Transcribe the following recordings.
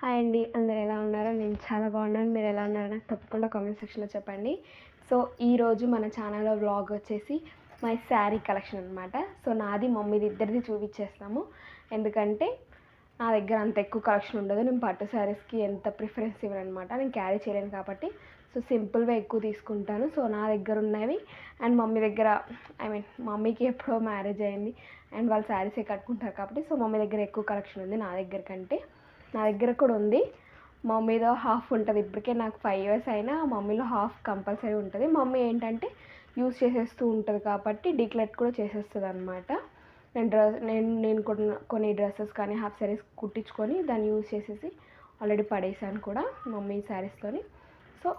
Hi అండి, అందరు ఎలా ఉన్నారో? నేను చాలా బాగున్నాను. మీరు ఎలా ఉన్నారో నాకు తప్పకుండా కామెంట్ సెక్షన్లో చెప్పండి. సో ఈరోజు మన ఛానల్లో వ్లాగ్ వచ్చేసి మై శారీ కలెక్షన్ అనమాట. సో నాది మమ్మీది ఇద్దరిది చూపించేస్తాము. ఎందుకంటే నా దగ్గర అంత ఎక్కువ కలెక్షన్ ఉండదు. నేను పట్టు శారీస్కి ఎంత ప్రిఫరెన్స్ ఇవ్వను అనమాట. నేను క్యారీ చేయలేను కాబట్టి సో సింపుల్గా ఎక్కువ తీసుకుంటాను. సో నా దగ్గర ఉన్నవి అండ్ మమ్మీ దగ్గర మమ్మీకి ఎప్పుడో మ్యారేజ్ అయింది అండ్ వాళ్ళు శారీసే కట్టుకుంటారు కాబట్టి సో మమ్మీ దగ్గర ఎక్కువ కలెక్షన్ ఉంది నా దగ్గర కంటే. నా దగ్గర కూడా ఉంది. మమ్మీలో హాఫ్ ఉంటుంది. ఇప్పటికే నాకు 5 years అయినా మమ్మీలో హాఫ్ కంపల్సరీ ఉంటుంది. మమ్మీ ఏంటంటే యూజ్ చేసేస్తూ ఉంటుంది కాబట్టి డిక్లెట్ కూడా చేసేస్తుంది అనమాట. నేను కొన్ని డ్రెస్సెస్ కానీ హాఫ్ శారీస్ కుట్టించుకొని దాన్ని యూజ్ చేసేసి ఆల్రెడీ పడేసాను కూడా మమ్మీ శారీస్తోని. సో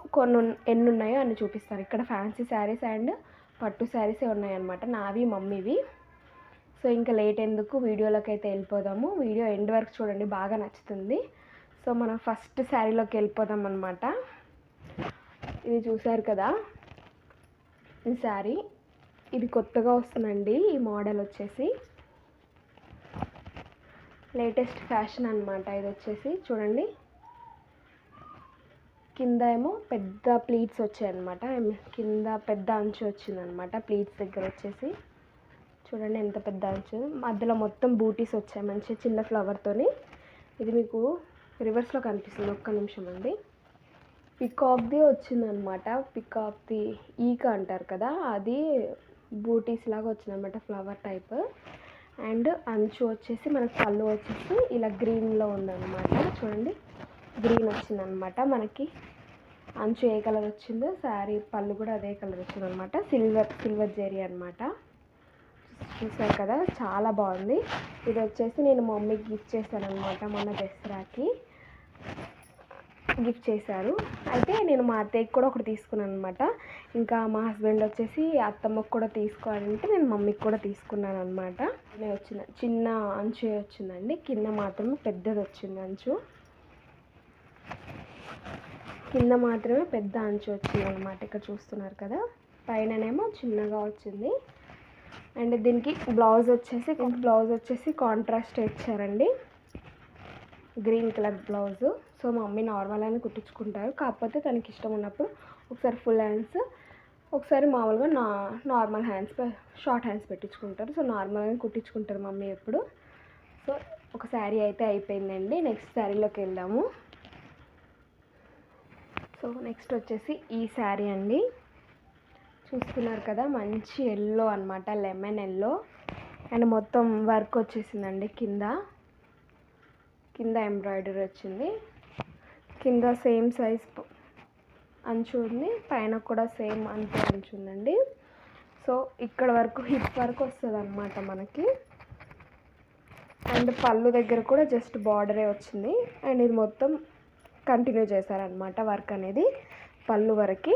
ఎన్ని ఉన్నాయో అన్ని చూపిస్తాను. ఇక్కడ ఫ్యాన్సీ శారీస్ అండ్ పట్టు శారీసే ఉన్నాయన్నమాట, నావి మమ్మీవి. సో ఇంకా లేట్ ఎందుకు వీడియోలోకి అయితే వెళ్ళిపోదాము. వీడియో ఎండ్ వరకు చూడండి, బాగా నచ్చుతుంది. సో మనం ఫస్ట్ శారీలోకి వెళ్ళిపోదాం అనమాట. ఇది చూసారు కదా, ఈ శారీ ఇది కొత్తగా వస్తుందండి. ఈ మోడల్ వచ్చేసి లేటెస్ట్ ఫ్యాషన్ అనమాట. ఇది వచ్చేసి చూడండి, కింద ఏమో పెద్ద ప్లీట్స్ వచ్చాయన్నమాట. కింద పెద్ద అంచు వచ్చిందనమాట. ప్లీట్స్ దగ్గర వచ్చేసి చూడండి ఎంత పెద్ద అంచు, మధ్యలో మొత్తం బూటీస్ వచ్చాయి మంచి చిన్న ఫ్లవర్తోని. ఇది మీకు రివర్స్లో కనిపిస్తుంది, ఒక్క నిమిషం అండి. పికాక్ది వచ్చిందనమాట. పికాక్ది ఈక అంటారు కదా, అది బూటీస్ లాగా వచ్చిందనమాట, ఫ్లవర్ టైప్. అండ్ అంచు వచ్చేసి మనకు పళ్ళు వచ్చేసి ఇలా గ్రీన్లో ఉందన్నమాట. చూడండి గ్రీన్ వచ్చిందనమాట. మనకి అంచు ఏ కలర్ వచ్చిందో శారీ పళ్ళు కూడా అదే కలర్ వచ్చిందనమాట. సిల్వర్ జెరీ అనమాట. చూసారు కదా, చాలా బాగుంది. ఇది వచ్చేసి నేను మా మమ్మీకి గిఫ్ట్ చేశాను అనమాట. మొన్న దసరాకి గిఫ్ట్ చేశారు. అయితే నేను మా అత్తయ్యకి కూడా ఒకటి తీసుకున్నాను అనమాట. ఇంకా మా హస్బెండ్ వచ్చేసి అత్తమ్మకు కూడా తీసుకోవాలంటే నేను మమ్మీకి కూడా తీసుకున్నాను అనమాట. వచ్చింది చిన్న అంచు వచ్చిందండి, కింద మాత్రమే పెద్దది వచ్చింది అంచు. కింద మాత్రమే పెద్ద అంచు వచ్చింది అనమాట. ఇక్కడ చూస్తున్నారు కదా, పైననేమో చిన్నగా వచ్చింది. అండ్ దీనికి బ్లౌజ్ వచ్చేసి కాంట్రాస్ట్ ఇచ్చారండి, గ్రీన్ కలర్ బ్లౌజు. సో మా మమ్మీ నార్మల్ అని కుట్టించుకుంటారు, కాకపోతే తనకి ఇష్టం ఉన్నప్పుడు ఒకసారి ఫుల్ హ్యాండ్స్, ఒకసారి మామూలుగా నార్మల్ హ్యాండ్స్, షార్ట్ హ్యాండ్స్ పెట్టించుకుంటారు. సో నార్మల్గా కుట్టించుకుంటారు మమ్మీ ఎప్పుడు. సో ఒక శారీ అయితే అయిపోయిందండి. నెక్స్ట్ శారీలోకి వెళ్దాము. సో నెక్స్ట్ వచ్చేసి ఈ శారీ అండి. చూస్తున్నారు కదా, మంచి ఎల్లో అనమాట, లెమన్ ఎల్లో. అండ్ మొత్తం వర్క్ వచ్చేసిందండి. కింద ఎంబ్రాయిడరీ వచ్చింది. కింద సేమ్ సైజ్ అంచు ఉంది, పైన కూడా సేమ్ అంతే అంచు ఉందండి. సో ఇక్కడ వరకు హిప్ వరకు వస్తుంది అనమాట మనకి. అండ్ పళ్ళు దగ్గర కూడా జస్ట్ బార్డరే వచ్చింది. అండ్ ఇది మొత్తం కంటిన్యూ చేశారనమాట వర్క్ అనేది పళ్ళు వరకు.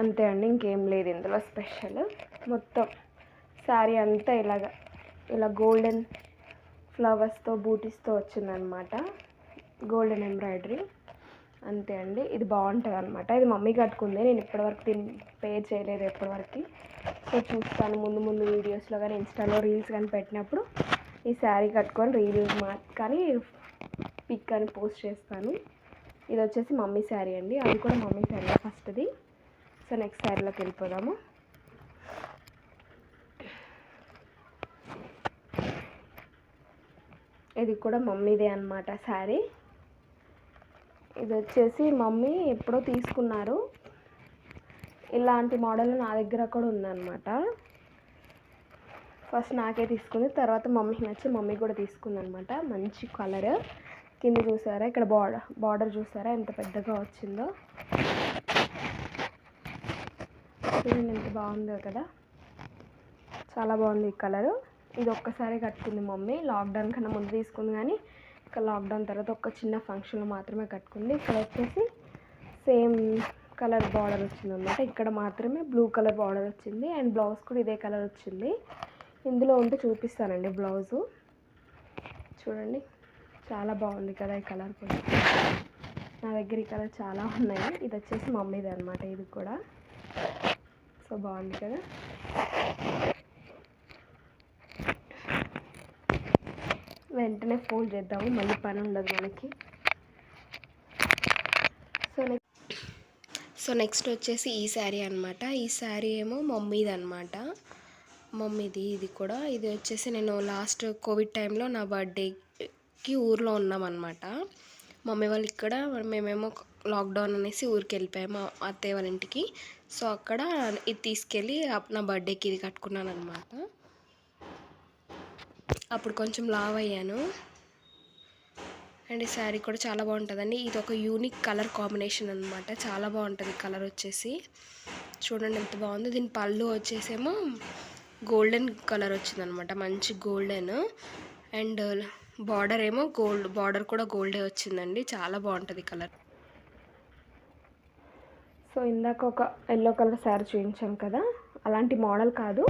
అంతే అండి, ఇంకేం లేదు ఇందులో స్పెషల్. మొత్తం శారీ అంతా ఇలా గోల్డెన్ ఫ్లవర్స్తో బూటీస్తో వచ్చిందనమాట, గోల్డెన్ ఎంబ్రాయిడరీ. అంతే అండి, ఇది బాగుంటుంది అనమాట. ఇది మమ్మీ కట్టుకుంది, నేను ఇప్పటివరకు దీన్ని పేర్ చేయలేదు ఎప్పటివరకు. సో చూస్తాను ముందు వీడియోస్లో కానీ ఇన్స్టాలో రీల్స్ కానీ పెట్టినప్పుడు ఈ శారీ కట్టుకొని రీల్స్ కానీ పిక్ అని పోస్ట్ చేస్తాను. ఇది వచ్చేసి మమ్మీ శారీ అండి, అది కూడా మమ్మీ శారీ ఫస్ట్ది. సో నెక్స్ట్ శారీలోకి వెళ్ళిపోదాము. ఇది కూడా మమ్మీదే అనమాట శారీ. ఇది వచ్చేసి మమ్మీ ఎప్పుడో తీసుకున్నారు. ఇలాంటి మోడల్ నా దగ్గర కూడా ఉందన్నమాట. ఫస్ట్ నాకే తీసుకుంది, తర్వాత మమ్మీకి నచ్చి మమ్మీ కూడా తీసుకుంది అనమాట. మంచి కలర్. కింద చూసారా, ఇక్కడ బార్డర్ చూసారా ఎంత పెద్దగా వచ్చిందో. చూడండి ఎంత బాగుందో కదా, చాలా బాగుంది ఈ కలరు. ఇది ఒక్కసారి కట్టుకుంది మమ్మీ, లాక్డౌన్ కన్నా ముందు తీసుకుంది కానీ ఇక్కడ లాక్డౌన్ తర్వాత ఒక చిన్న ఫంక్షన్లో మాత్రమే కట్టుకుంది. ఇక్కడ వచ్చేసి సేమ్ కలర్ బార్డర్ వచ్చింది అనమాట. ఇక్కడ మాత్రమే బ్లూ కలర్ బార్డర్ వచ్చింది అండ్ బ్లౌజ్ కూడా ఇదే కలర్ వచ్చింది. ఇందులో ఉంటే చూపిస్తానండి బ్లౌజు. చూడండి చాలా బాగుంది కదా ఈ కలర్ కూడా. నా దగ్గర ఈ కలర్ చాలా ఉన్నాయి. ఇది వచ్చేసి మమ్మీది అనమాట, ఇది కూడా. సో బాగుంది కదా. వెంటనే ఫోల్డ్ చేద్దాము, మళ్ళీ పని ఉండదు మనకి. సో నెక్స్ట్ వచ్చేసి ఈ శారీ అనమాట. ఈ శారీ ఏమో మమ్మీది అనమాట. మమ్మీది ఇది కూడా. ఇది వచ్చేసి నేను లాస్ట్ కోవిడ్ టైంలో నా బర్త్డేకి ఊర్లో ఉన్నామన్నమాట. మమ్మీ వాళ్ళు ఇక్కడ, మేమేమో లాక్డౌన్ అనేసి ఊరికి వెళ్ళిపోయాము అత్తయ్య వాళ్ళ ఇంటికి. సో అక్కడ ఇది తీసుకెళ్ళి నా బర్త్డేకి ఇది కట్టుకున్నాను అనమాట. అప్పుడు కొంచెం లావ్ అయ్యాను. అండ్ ఈ శారీ కూడా చాలా బాగుంటుందండి. ఇది ఒక యూనిక్ కలర్ కాంబినేషన్ అనమాట. చాలా బాగుంటుంది కలర్ వచ్చేసి. చూడండి ఎంత బాగుందో. దీని పళ్ళు వచ్చేసేమో గోల్డెన్ కలర్ వచ్చిందనమాట, మంచి గోల్డెన్. అండ్ బార్డర్ ఏమో గోల్డ్, బార్డర్ కూడా గోల్డే వచ్చిందండి. చాలా బాగుంటుంది కలర్. సో ఇందాక ఒక ఎల్లో కలర్ శారీ చూపించాను కదా, అలాంటి మోడల్ కాదు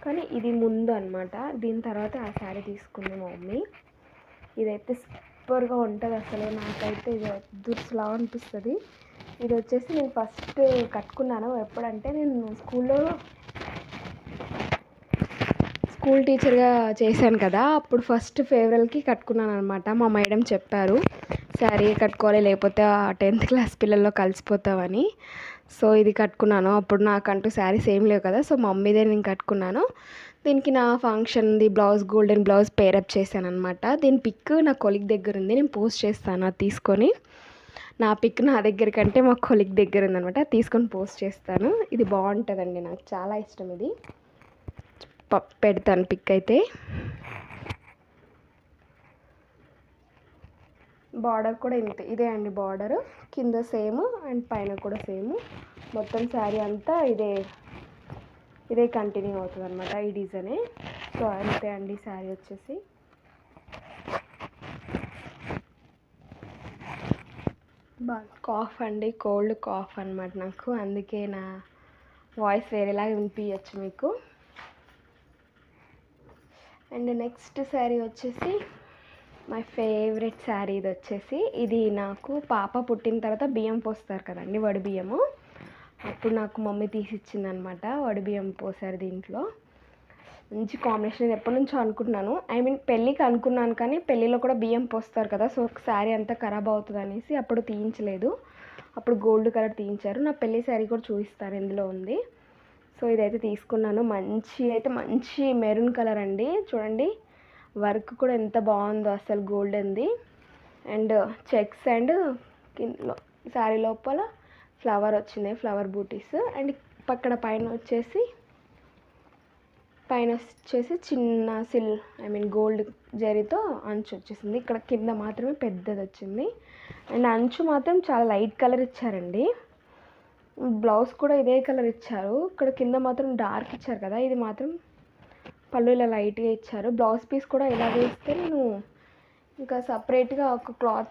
కానీ ఇది ముందు అనమాట. దీని తర్వాత ఆ శారీ తీసుకుంది మా మమ్మీ. ఇదైతే సూపర్గా ఉంటుంది అసలు. నాకైతే ఇది దుర్సులా అనిపిస్తుంది. ఇది వచ్చేసి నేను ఫస్ట్ కట్టుకున్నాను ఎప్పుడంటే, నేను స్కూల్ టీచర్గా చేశాను కదా, అప్పుడు ఫస్ట్ ఫేర్వెల్కి కట్టుకున్నాను అనమాట. మా మేడం చెప్పారు శారీ కట్టుకోవాలి లేకపోతే 10th క్లాస్ పిల్లల్లో కలిసిపోతావని. సో ఇది కట్టుకున్నాను. అప్పుడు నాకంటూ శారీస్ ఏం లేవు కదా, సో మమ్మీదే నేను కట్టుకున్నాను. దీనికి నా ఫంక్షన్ది బ్లౌజ్, గోల్డెన్ బ్లౌజ్ పేరప్ చేశాను అనమాట. దీని పిక్ నా కొలీగ్ దగ్గర ఉంది, నేను పోస్ట్ చేస్తాను అది తీసుకొని. నా పిక్ నా దగ్గర కంటే మా కొలీగ్ దగ్గర ఉందనమాట, తీసుకొని పోస్ట్ చేస్తాను. ఇది బాగుంటుందండి, నాకు చాలా ఇష్టం. ఇది పెడతాను పిక్ అయితే. బార్డర్ కూడా ఇదే అండి బార్డర్, కింద సేమ్ అండ్ పైన కూడా సేమ్. మొత్తం శారీ అంతా ఇదే కంటిన్యూ అవుతుంది అనమాట, ఈ డిజైనే. సో అంతే అండి శారీ వచ్చేసి. కాఫ్ అండి, కోల్డ్ కాఫ్ అనమాట నాకు, అందుకే నా వాయిస్ వేరేలాగా వినిపించచ్చు మీకు. అండ్ నెక్స్ట్ శారీ వచ్చేసి మై ఫేవరెట్ శారీ. ఇది వచ్చేసి, ఇది నాకు పాప పుట్టిన తర్వాత బియ్యం పోస్తారు కదండి, వడి బియ్యము. అప్పుడు నాకు మమ్మీ తీసిచ్చింది అనమాట. వడి బియ్యం పోసారు దీంట్లో. మంచి కాంబినేషన్. ఇది ఎప్పటి నుంచో అనుకుంటున్నాను, పెళ్ళికి అనుకున్నాను కానీ పెళ్ళిలో కూడా బియ్యం పోస్తారు కదా, సో శారీ అంతా ఖరాబ్ అవుతుంది అనేసి అప్పుడు తీయించలేదు. అప్పుడు గోల్డ్ కలర్ తీయించారు. నా పెళ్ళి శారీ కూడా చూపిస్తారు, ఇందులో ఉంది. సో ఇదైతే తీసుకున్నాను. మంచి మెరూన్ కలర్ అండి. చూడండి వర్క్ కూడా ఎంత బాగుందో అసలు, గోల్డెన్ది. అండ్ చెక్స్ అండ్ శారీ లోపల ఫ్లవర్ వచ్చినాయి, ఫ్లవర్ బూటీస్. అండ్ పైన వచ్చేసి చిన్న గోల్డ్ జరీతో అంచు వచ్చేసింది. ఇక్కడ కింద మాత్రమే పెద్దది వచ్చింది. అండ్ అంచు మాత్రం చాలా లైట్ కలర్ ఇచ్చారండి. బ్లౌజ్ కూడా ఇదే కలర్ ఇచ్చారు. ఇక్కడ కింద మాత్రం డార్క్ ఇచ్చారు కదా, ఇది మాత్రం పళ్ళు ఇలా లైట్గా ఇచ్చారు. బ్లౌజ్ పీస్ కూడా ఇలా వేస్తే నేను ఇంకా సపరేట్గా ఒక క్లాత్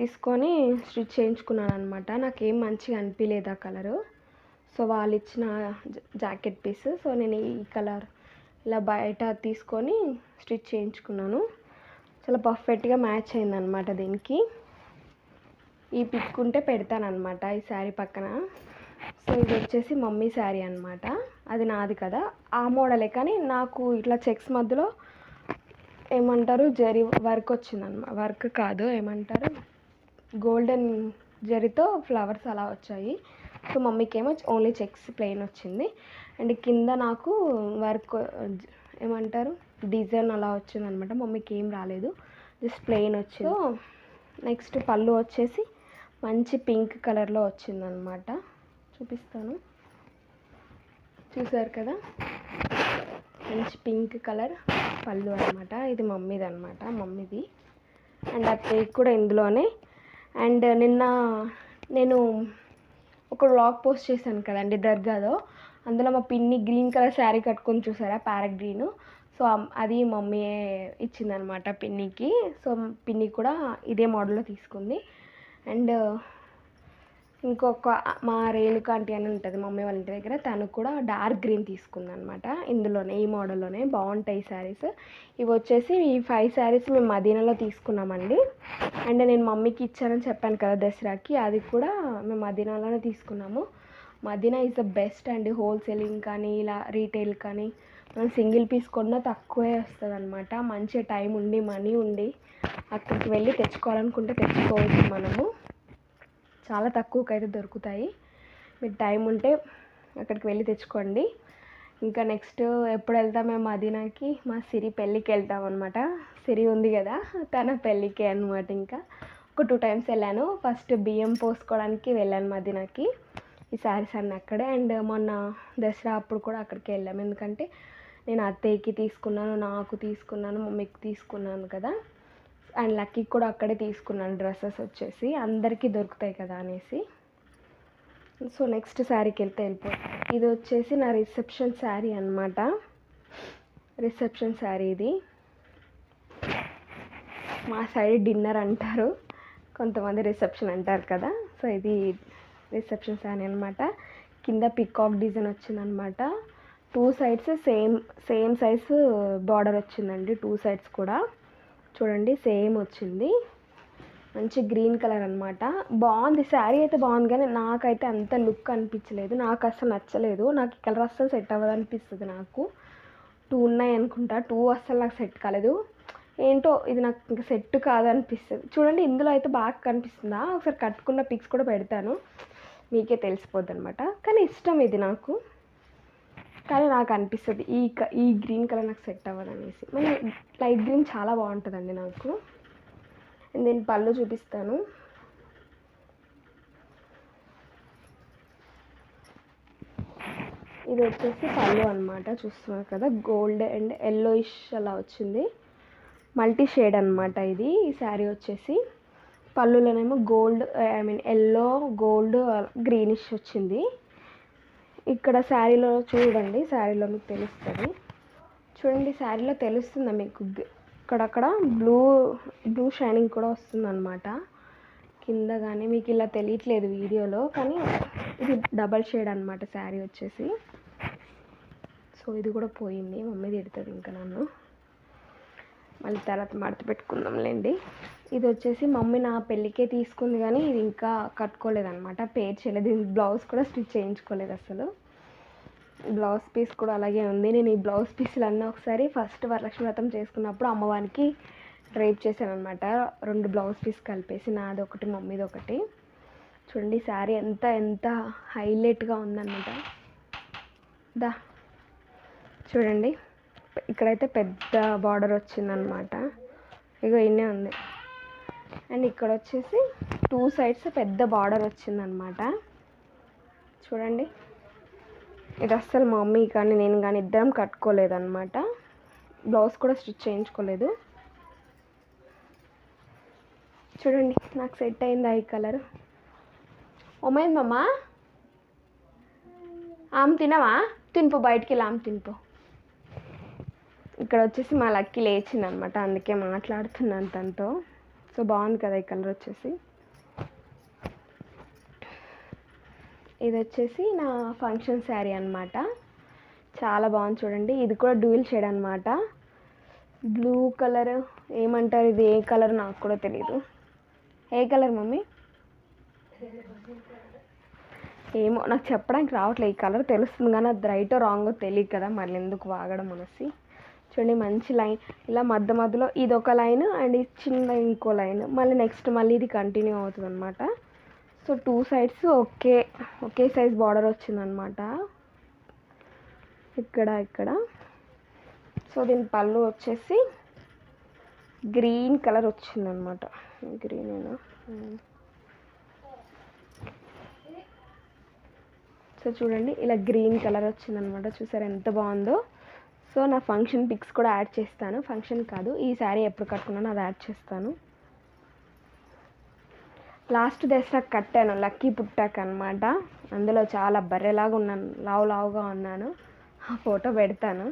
తీసుకొని స్టిచ్ చేయించుకున్నాను అనమాట. నాకేం మంచిగా అనిపించలేదు ఆ కలరు. సో వాళ్ళు ఇచ్చిన జాకెట్ పీస్, సో నేను ఈ కలర్ ఇలా బయట తీసుకొని స్టిచ్ చేయించుకున్నాను. చాలా పర్ఫెక్ట్గా మ్యాచ్ అయిందనమాట దీనికి. ఈ పిక్ ఉంటే పెడతానమాట ఈ శారీ పక్కన. సో ఇది వచ్చేసి మమ్మీ శారీ అనమాట. అది నాది కదా, ఆ మోడలే కానీ నాకు ఇట్లా చెక్స్ మధ్యలో జరీ వర్క్ వచ్చిందన్నమాట. వర్క్ కాదు, గోల్డెన్ జరీతో ఫ్లవర్స్ అలా వచ్చాయి. సో మమ్మీకి ఏమో ఓన్లీ చెక్స్ ప్లెయిన్ వచ్చింది. అండ్ కింద నాకు వర్క్ డిజైన్ అలా వచ్చిందనమాట. మమ్మీకి ఏం రాలేదు, జస్ట్ ప్లెయిన్ వచ్చింది. సో నెక్స్ట్ పళ్ళు వచ్చేసి మంచి పింక్ కలర్లో వచ్చిందనమాట. చూపిస్తాను, చూసారు కదా, మంచి పింక్ కలర్ పళ్ళు అనమాట. ఇది మమ్మీది. అండ్ అత్తయ్య కూడా ఇందులోనే. అండ్ నిన్న నేను ఒక వ్లాగ్ పోస్ట్ చేశాను కదండి దర్గాలో, అందులో మా పిన్ని గ్రీన్ కలర్ శారీ కట్టుకొని చూసారా, ప్యారెట్ గ్రీను. సో అది మమ్మీయే ఇచ్చిందనమాట పిన్నికి. సో పిన్ని కూడా ఇదే మోడల్లో తీసుకుంది. అండ్ ఇంకొక మా రేణుక ఆంటీ అని ఉంటుంది మమ్మీ వాళ్ళ ఇంటి దగ్గర, తను కూడా డార్క్ గ్రీన్ తీసుకుందనమాట. ఇందులోనే ఈ మోడల్లోనే బాగుంటాయి శారీస్. ఇవి వచ్చేసి ఈ 5 శారీస్ మేము మదీనాలో తీసుకున్నామండి. అండ్ నేను మమ్మీకి ఇచ్చానని చెప్పాను కదా దసరాకి, అది కూడా మేము మదీనాలోనే తీసుకున్నాము. మదీనా ఈజ్ ద బెస్ట్ అండి, హోల్సేలింగ్ కానీ ఇలా రీటైల్ కానీ సింగిల్ పీస్ కొన్నా తక్కువే వస్తుంది అనమాట. మంచిగా టైం ఉండి మనీ ఉండి అక్కడికి వెళ్ళి తెచ్చుకోవాలనుకుంటే తెచ్చుకోవచ్చు మనము. చాలా తక్కువకైతే దొరుకుతాయి. మీకు టైం ఉంటే అక్కడికి వెళ్ళి తెచ్చుకోండి. ఇంకా నెక్స్ట్ ఎప్పుడు వెళ్తాం మేము మదీనాకి, మా సిరి పెళ్ళికి వెళ్తాం అనమాట. సిరి ఉంది కదా, తన పెళ్ళికి అనమాట. ఇంకా ఒక 2 times వెళ్ళాను. ఫస్ట్ బియ్యం పోసుకోవడానికి వెళ్ళాను మదీనాకి, ఈ శారీస్ అన్నీ అక్కడే. అండ్ మొన్న దసరా అప్పుడు కూడా అక్కడికి వెళ్ళాము. ఎందుకంటే నేను అత్తయ్యకి తీసుకున్నాను, నాకు తీసుకున్నాను, మమ్మీకి తీసుకున్నాను కదా. అండ్ లక్కీకి కూడా అక్కడే తీసుకున్నాను డ్రెస్సెస్ వచ్చేసి, అందరికీ దొరుకుతాయి కదా అనేసి. సో నెక్స్ట్ శారీకి వెళ్ళిపోతాం. ఇది వచ్చేసి నా రిసెప్షన్ శారీ అనమాట. రిసెప్షన్ శారీ ఇది. మా సైడ్ డిన్నర్ అంటారు, కొంతమంది రిసెప్షన్ అంటారు కదా. సో ఇది రిసెప్షన్ శారీ అనమాట. కింద పికాక్ డిజైన్ వచ్చిందనమాట. 2 sides సేమ్ సైజు బార్డర్ వచ్చిందండి. 2 sides కూడా చూడండి సేమ్ వచ్చింది. మంచి గ్రీన్ కలర్ అనమాట. బాగుంది శారీ అయితే బాగుంది, కానీ నాకైతే అంత లుక్ అనిపించలేదు. నాకు అసలు నచ్చలేదు. నాకు ఈ కలర్ అస్సలు సెట్ అవ్వదు అనిపిస్తుంది. నాకు 2 ఉన్నాయి అనుకుంటా, 2 అస్సలు నాకు సెట్ కాలేదు. ఏంటో ఇది నాకు ఇంకా సెట్ కాదనిపిస్తుంది. చూడండి ఇందులో అయితే బాగా కనిపిస్తుందా, ఒకసారి కట్టుకున్న పిక్స్ కూడా పెడతాను, మీకే తెలిసిపోద్ది అనమాట. కానీ ఇష్టం ఇది నాకు, కానీ నాకు అనిపిస్తుంది ఈ గ్రీన్ కలర్ నాకు సెట్ అవ్వదు అనేసి. మళ్ళీ లైట్ గ్రీన్ చాలా బాగుంటుందండి నాకు. దీని పళ్ళు చూపిస్తాను. ఇది వచ్చేసి పళ్ళు అనమాట. చూస్తున్నారు కదా, గోల్డ్ అండ్ ఎల్లోయిష్ అలా వచ్చింది. మల్టీ షేడ్ అనమాట ఇది. ఈ శారీ వచ్చేసి పళ్ళులోనేమో గోల్డ్, ఎల్లో, గోల్డ్, గ్రీనిష్ వచ్చింది. ఇక్కడ శారీలో చూడండి, శారీలో మీకు తెలుస్తుంది. చూడండి శారీలో తెలుస్తుందా మీకు, ఇక్కడక్కడ బ్లూ షైనింగ్ కూడా వస్తుంది అనమాట కింద. కానీ మీకు ఇలా తెలియట్లేదు వీడియోలో, కానీ ఇది డబల్ షేడ్ అనమాట శారీ వచ్చేసి. సో ఇది కూడా పోయింది, మమ్మీ తిడుతుంది ఇంకా నన్ను, మళ్ళీ తర్వాత మడత పెట్టుకుందాంలేండి. ఇది వచ్చేసి మమ్మీ నా పెళ్ళికే తీసుకుంది, కానీ ఇది ఇంకా కట్టుకోలేదన్నమాట, పేర్ చేయలేదు. దీని బ్లౌజ్ కూడా స్టిచ్ చేయించుకోలేదు అసలు. బ్లౌజ్ పీస్ కూడా అలాగే ఉంది. నేను ఈ బ్లౌజ్ పీసులు అన్నీ ఒకసారి ఫస్ట్ వరలక్ష్మి వ్రతం చేసుకున్నప్పుడు అమ్మవారికి డ్రైప్ చేశాను అనమాట, 2 బ్లౌజ్ పీస్ కలిపేసి, నాది ఒకటి మమ్మీది ఒకటి. చూడండి శారీ ఎంత హైలైట్గా ఉందన్నమాట. చూడండి ఇక్కడైతే పెద్ద బార్డర్ వచ్చిందనమాట, ఇగో ఇన్నే ఉంది. అండ్ ఇక్కడ వచ్చేసి 2 sides పెద్ద బార్డర్ వచ్చిందనమాట. చూడండి ఇది అస్సలు మా మమ్మీ కానీ నేను కానీ ఇద్దరం కట్టుకోలేదన్నమాట. బ్లౌజ్ కూడా స్టిచ్ చేయించుకోలేదు. చూడండి నాకు సెట్ అయిందా ఈ కలర్. ఓమైంది మమ్మ, ఆమె తినవా, తినిపో, బయటికి వెళ్ళి ఆమె తినిపో. ఇక్కడ వచ్చేసి మా లక్కీ లేచింది అనమాట, అందుకే మాట్లాడుతున్నాను తనతో. సో బాగుంది కదా ఈ కలర్ వచ్చేసి. ఇది వచ్చేసి నా ఫంక్షన్ శారీ అనమాట, చాలా బాగుంది చూడండి. ఇది కూడా డ్యూయల్ షేడ్ అనమాట, బ్లూ కలర్ ఏమంటారు, ఇది ఏ కలర్ నాకు కూడా తెలీదు. ఏ కలర్ మమ్మీ, ఏమో నాకు చెప్పడానికి రావట్లేదు. ఈ కలర్ తెలుస్తుంది కానీ అది రైటో రాంగో తెలియదు కదా, మళ్ళీ ఎందుకు వాగడం అనేసి. చూడండి మంచి లైన్, ఇలా మధ్యలో ఇది ఒక లైన్ అండ్ ఇది చిన్న ఇంకో లైన్, మళ్ళీ నెక్స్ట్ మళ్ళీ ఇది కంటిన్యూ అవుతుంది అనమాట. సో 2 sides ఒకే సైజ్ బార్డర్ వచ్చిందనమాట ఇక్కడ. సో దీని పళ్ళు వచ్చేసి గ్రీన్ కలర్ వచ్చిందనమాట. గ్రీనేనా, సో చూడండి ఇలా గ్రీన్ కలర్ వచ్చిందనమాట. చూసారు ఎంత బాగుందో. సో నా ఫంక్షన్ పిక్స్ కూడా యాడ్ చేస్తాను, ఫంక్షన్ కాదు, ఈ శారీ ఎప్పుడు కట్టుకున్నానో అది యాడ్ చేస్తాను. లాస్ట్ దసరా కట్టాను లక్కీ పుట్టాక అనమాట. అందులో చాలా బర్రెలాగా ఉన్నాను, లావుగా ఉన్నాను, ఆ ఫోటో పెడతాను.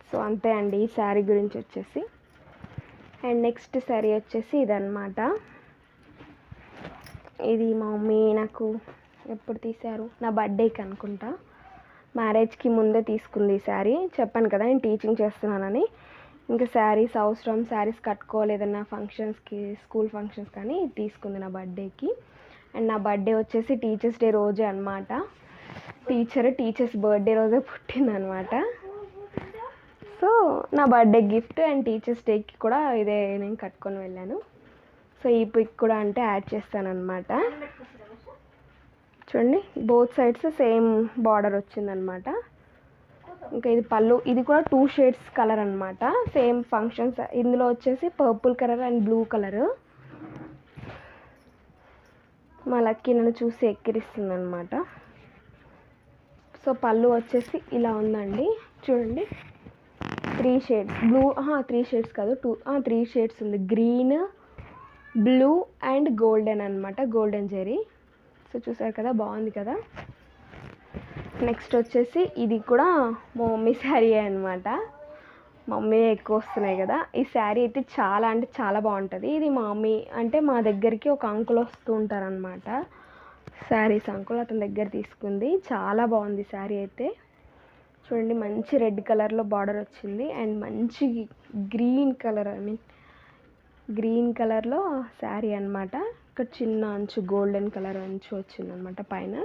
సో అంతే అండి ఈ శారీ గురించి వచ్చేసి. అండ్ నెక్స్ట్ శారీ వచ్చేసి ఇదన్నమాట. ఇది మా మమ్మీ నాకు ఎప్పుడు తీశారు, నా బర్త్డేకి అనుకుంటా, మ్యారేజ్కి ముందే తీసుకుంది ఈ శారీ. చెప్పాను కదా నేను టీచింగ్ చేస్తున్నానని, ఇంకా శారీస్ అవసరం, శారీస్ కట్టుకోలేదన్న ఫంక్షన్స్కి, స్కూల్ ఫంక్షన్స్ కానీ తీసుకుంది నా బర్త్డేకి. అండ్ నా బర్త్డే వచ్చేసి టీచర్స్ డే రోజే అనమాట. టీచర్స్ బర్త్డే రోజే పుట్టిందనమాట. సో నా బర్త్డే గిఫ్ట్ అండ్ టీచర్స్ డేకి కూడా ఇదే నేను కట్టుకొని వెళ్ళాను. సో ఈ పిక్ కూడా అంటే యాడ్ చేస్తానన్నమాట. చూడండి బోత్ సైడ్స్ సేమ్ బార్డర్ వచ్చిందనమాట. ఇంకా ఇది పళ్ళు, ఇది కూడా 2 షేడ్స్ కలర్ అనమాట. Same functions. ఇందులో వచ్చేసి purple colour and blue colour. మా లక్కీ నన్ను చూసి ఎక్కిరిస్తుంది అనమాట. సో పళ్ళు వచ్చేసి ఇలా ఉందండి. చూడండి 3 షేడ్స్ బ్లూ, 3 షేడ్స్ కాదు 3 షేడ్స్ ఉంది. గ్రీన్, బ్లూ అండ్ గోల్డెన్ అనమాట. గోల్డెన్ జెరీ. సో చూసారు కదా, బాగుంది కదా. నెక్స్ట్ వచ్చేసి ఇది కూడా మా మమ్మీ శారీ అనమాట. మమ్మీ ఎక్కువ వస్తున్నాయి కదా. ఈ శారీ అయితే చాలా అంటే చాలా బాగుంటుంది. ఇది మా మమ్మీ అంటే మా దగ్గరికి ఒక అంకుల్ వస్తూ ఉంటారనమాట. శారీస్ అంకుల్, అతని దగ్గర తీసుకుంది. చాలా బాగుంది శారీ అయితే. చూడండి మంచి రెడ్ కలర్లో బార్డర్ వచ్చింది అండ్ మంచి గ్రీన్ కలర్, గ్రీన్ కలర్లో శారీ అనమాట. ఇక్కడ చిన్న అంచు గోల్డెన్ కలర్ అంచు వచ్చిందనమాట పైన.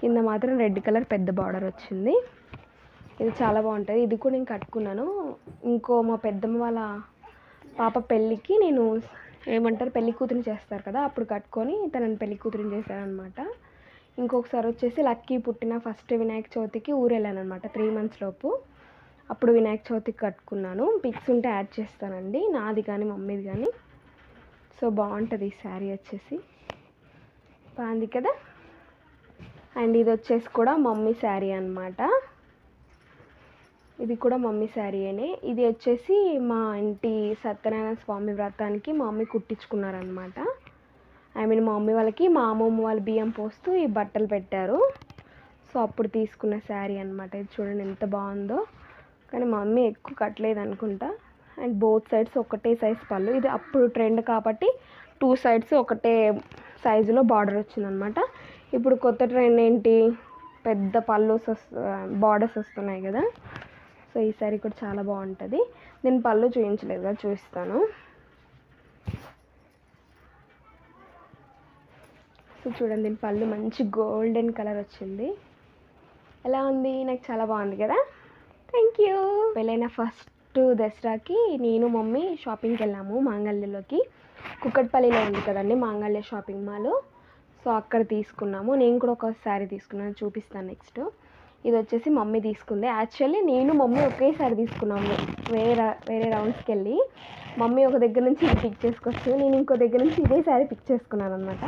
కింద మాత్రం రెడ్ కలర్ పెద్ద బార్డర్ వచ్చింది. ఇది చాలా బాగుంటుంది. ఇది కూడా నేను కట్టుకున్నాను. ఇంకో మా పెద్దమ్మ వాళ్ళ పాప పెళ్ళికి నేను ఏమంటారు పెళ్లి కూతురిని చేస్తారు కదా, అప్పుడు కట్టుకొని తనని పెళ్లి కూతురిని చేశారనమాట. ఇంకొకసారి వచ్చేసి లక్కీ పుట్టిన ఫస్ట్ వినాయక చవితికి ఊరు వెళ్ళానమాట 3 months లోపు. అప్పుడు వినాయక చవితికి కట్టుకున్నాను. పిక్స్ ఉంటే యాడ్ చేస్తానండి, నాది కానీ మమ్మీది కానీ. సో బాగుంటుంది ఈ శారీ వచ్చేసి, బాగుంది కదా. అండ్ ఇది వచ్చేసి కూడా మమ్మీ శారీ అనమాట. ఇది కూడా మమ్మీ శారీనే. ఇది వచ్చేసి మా ఇంటి సత్యనారాయణ స్వామి వ్రతానికి మా మమ్మీ కుట్టించుకున్నారనమాట. మా మమ్మీ వాళ్ళకి మా అమ్మమ్మ వాళ్ళు బియ్యం పోస్తూ ఈ బట్టలు పెట్టారు. సో అప్పుడు తీసుకున్న శారీ అనమాట. ఇది చూడండి ఎంత బాగుందో. కానీ మా మమ్మీ ఎక్కువ కట్టలేదు అనుకుంటా. అండ్ బోత్ సైడ్స్ ఒకటే సైజ్ పళ్ళు. ఇది అప్పుడు ట్రెండ్ కాబట్టి 2 sides ఒకటే సైజులో బార్డర్ వచ్చిందనమాట. ఇప్పుడు కొత్త ట్రెండ్ ఏంటి, పెద్ద పళ్ళు బార్డర్స్ వస్తున్నాయి కదా. సో ఈ శారీ కూడా చాలా బాగుంటుంది. నేను పళ్ళు చూపించలేదు కదా, చూపిస్తాను. సో చూడండి దీని పళ్ళు మంచి గోల్డెన్ కలర్ వచ్చింది. ఎలా ఉంది? నాకు చాలా బాగుంది కదా. Thank you. వెళ్ళైన ఫస్ట్ దసరాకి నేను మమ్మీ షాపింగ్కి వెళ్ళాము మాంగళ్యలోకి. కుక్కట్పల్లిలో ఉంది కదండి మాంగళ్య షాపింగ్ మాల్. సో అక్కడ తీసుకున్నాము. నేను కూడా ఒక శారీ తీసుకున్నాను, చూపిస్తాను నెక్స్ట్. ఇది వచ్చేసి మమ్మీ తీసుకుంది. యాక్చువల్లీ నేను మమ్మీ ఒకేసారి తీసుకున్నాము. వేరే రౌండ్స్కి వెళ్ళి మమ్మీ ఒక దగ్గర నుంచి ఇది పిక్ చేసుకొచ్చు, నేను ఇంకో దగ్గర నుంచి ఇదే శారీ పిక్ చేసుకున్నాను అనమాట.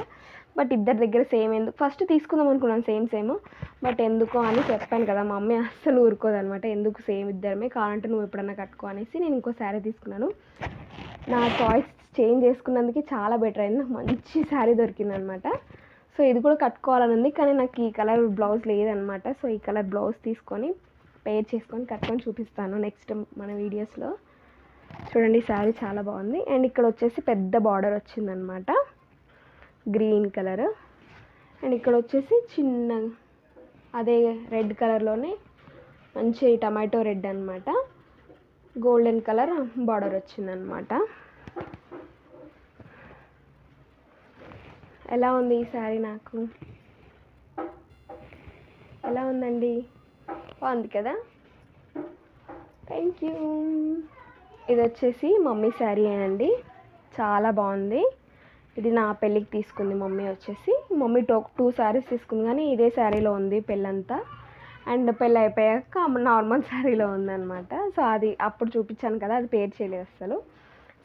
బట్ ఇద్దరి దగ్గర సేమ్ ఎందుకు ఫస్ట్ తీసుకుందాం అనుకున్నాను, సేమ్. బట్ ఎందుకో అని చెప్పాను కదా, మమ్మీ అస్సలు ఊరుకోదనమాట. ఎందుకు సేమ్ ఇద్దరమే, కావాలంటే నువ్వు ఎప్పుడన్నా కట్టుకో అనేసి నేను ఇంకో శారీ తీసుకున్నాను. నా చాయిస్ చేంజ్ చేసుకున్నందుకు చాలా బెటర్ అయింది. నాకు మంచి శారీ దొరికిందనమాట. సో ఇది కూడా కట్టుకోవాలని ఉంది, కానీ నాకు ఈ కలర్ బ్లౌజ్ లేదనమాట. సో ఈ కలర్ బ్లౌజ్ తీసుకొని పేర్ చేసుకొని కట్టుకొని చూపిస్తాను నెక్స్ట్ మన వీడియోస్లో. చూడండి శారీ చాలా బాగుంది. అండ్ ఇక్కడ వచ్చేసి పెద్ద బార్డర్ వచ్చిందనమాట, గ్రీన్ కలర్. అండ్ ఇక్కడ వచ్చేసి చిన్న అదే రెడ్ కలర్లోనే మంచి టమాటో రెడ్ అనమాట, గోల్డెన్ కలర్ బార్డర్ వచ్చిందనమాట. ఎలా ఉంది ఈ శారీ? నాకు ఎలా ఉందండి? బాగుంది కదా. Thank you. ఇది వచ్చేసి మమ్మీ శారీ అండి, చాలా బాగుంది. ఇది నా పెళ్ళికి తీసుకుంది మమ్మీ వచ్చేసి. మమ్మీ 2 శారీస్ తీసుకుంది, కానీ ఇదే శారీలో ఉంది పెళ్ళంతా. అండ్ పెళ్ళి అయిపోయాక నార్మల్ శారీలో ఉందన్నమాట. సో అది అప్పుడు చూపించాను కదా, అది పేర్ చేయలేదు అసలు.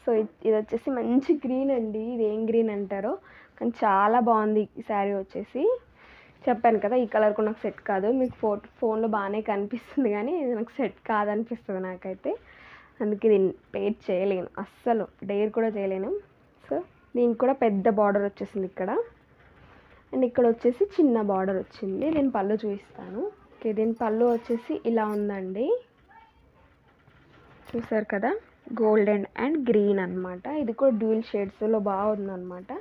సో ఇది వచ్చేసి మంచి గ్రీన్ అండి. ఇది ఏం గ్రీన్ అంటారో కానీ చాలా బాగుంది ఈ శారీ వచ్చేసి. చెప్పాను కదా ఈ కలర్ కూడా నాకు సెట్ కాదు. మీకు ఫోన్లో బాగానే కనిపిస్తుంది, కానీ ఇది నాకు సెట్ కాదనిపిస్తుంది నాకైతే. అందుకే దీన్ని పేర్ చేయలేను, అస్సలు డేర్ కూడా చేయలేను. సో దీనికి కూడా పెద్ద బార్డర్ వచ్చేసింది ఇక్కడ. అండ్ ఇక్కడ వచ్చేసి చిన్న బార్డర్ వచ్చింది. దీని పళ్ళు చూపిస్తాను. ఓకే, దీని పళ్ళు వచ్చేసి ఇలా ఉందండి, చూసారు కదా, గోల్డెన్ అండ్ గ్రీన్ అనమాట. ఇది కూడా డ్యూల్ షేడ్స్లో బాగుందన్నమాట.